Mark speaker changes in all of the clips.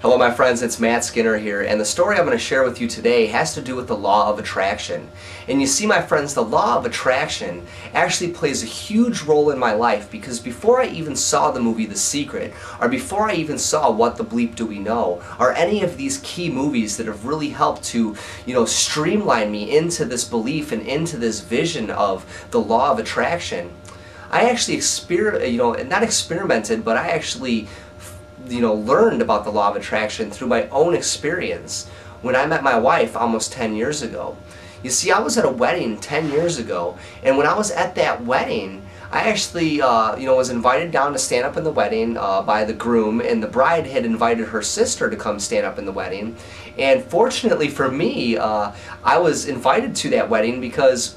Speaker 1: Hello my friends, it's Matt Skinner here, and the story I'm going to share with you today has to do with the law of attraction. And you see my friends, the law of attraction actually plays a huge role in my life, because before I even saw the movie The Secret, or before I even saw What the Bleep Do We Know, or any of these key movies that have really helped to, streamline me into this belief and into this vision of the law of attraction, I actually not experimented, but I actually learned about the law of attraction through my own experience when I met my wife almost 10 years ago. You see, I was at a wedding 10 years ago, and when I was at that wedding, I actually was invited down to stand up in the wedding by the groom, and the bride had invited her sister to come stand up in the wedding. And fortunately for me, I was invited to that wedding because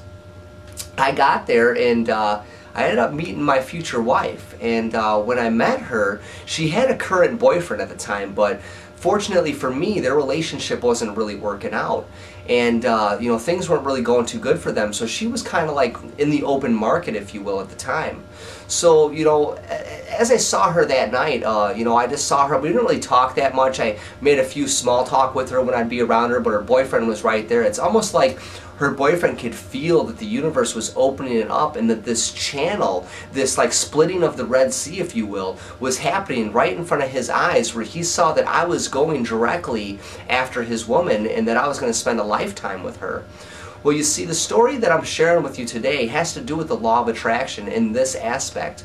Speaker 1: I got there and I ended up meeting my future wife, and when I met her, she had a current boyfriend at the time, but fortunately for me, their relationship wasn't really working out, and things weren't really going too good for them, so she was kind of like in the open market, if you will, at the time. So, as I saw her that night, I just saw her. We didn't really talk that much. I made a few small talk with her when I'd be around her, but her boyfriend was right there. It's almost like her boyfriend could feel that the universe was opening it up, and that this channel, this like splitting of the Red Sea, if you will, was happening right in front of his eyes, where he saw that I was going directly after his woman and that I was going to spend a lifetime with her. Well, you see, the story that I'm sharing with you today has to do with the law of attraction in this aspect.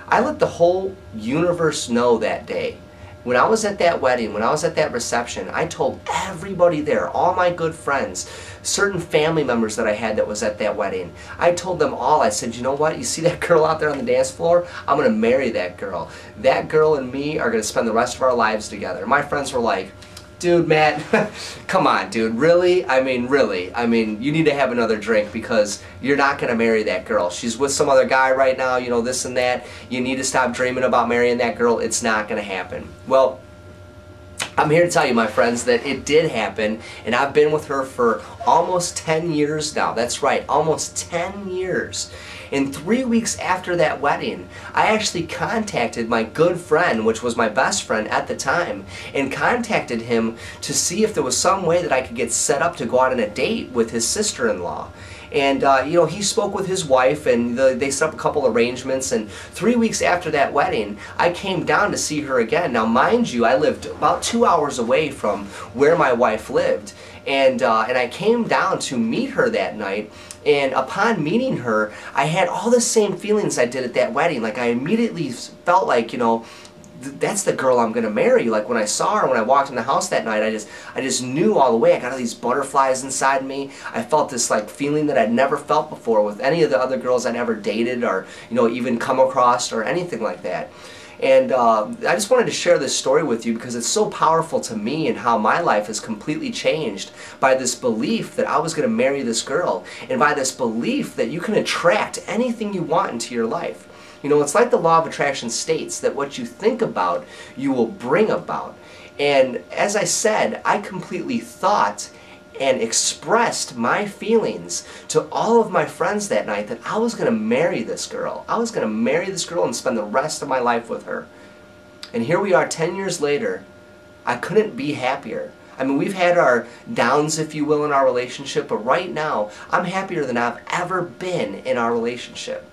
Speaker 1: I let the whole universe know that day. When I was at that wedding, when I was at that reception, I told everybody there, all my good friends, certain family members that I had that was at that wedding, I told them all, I said, you know what, you see that girl out there on the dance floor? I'm going to marry that girl. That girl and me are going to spend the rest of our lives together. My friends were like, dude, Matt, come on, dude, really? Really? You need to have another drink, because you're not going to marry that girl. She's with some other guy right now, this and that. You need to stop dreaming about marrying that girl. It's not going to happen. Well, I'm here to tell you, my friends, that it did happen, and I've been with her for almost 10 years now. That's right, almost 10 years. And 3 weeks after that wedding, I actually contacted my good friend, which was my best friend at the time, and contacted him to see if there was some way that I could get set up to go out on a date with his sister-in-law. And he spoke with his wife, and they set up a couple arrangements, and 3 weeks after that wedding, I came down to see her again. Now mind you, I lived about 2 hours away from where my wife lived, and I came down to meet her that night. And upon meeting her, I had all the same feelings I did at that wedding. Like, I immediately felt like, that's the girl I'm going to marry. Like, when I saw her, when I walked in the house that night, I just knew all the way. I got all these butterflies inside me. I felt this like feeling that I'd never felt before with any of the other girls I'd ever dated, or even come across, or anything like that. And I just wanted to share this story with you because it's so powerful to me, and how my life has completely changed by this belief that I was going to marry this girl, and by this belief that you can attract anything you want into your life. It's like the law of attraction states that what you think about, you will bring about. And as I said, I completely thought and expressed my feelings to all of my friends that night that I was going to marry this girl. I was going to marry this girl and spend the rest of my life with her. And here we are 10 years later. I couldn't be happier. We've had our downs, if you will, in our relationship, but right now, I'm happier than I've ever been in our relationship.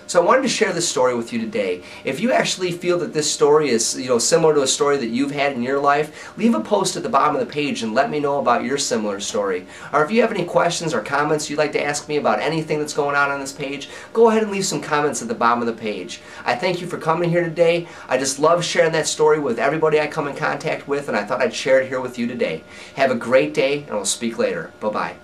Speaker 1: So I wanted to share this story with you today. If you actually feel that this story is similar to a story that you've had in your life, leave a post at the bottom of the page and let me know about your similar story. Or if you have any questions or comments you'd like to ask me about anything that's going on this page, go ahead and leave some comments at the bottom of the page. I thank you for coming here today. I just love sharing that story with everybody I come in contact with, and I thought I'd share it here with you today. Have a great day, and we'll speak later. Bye-bye.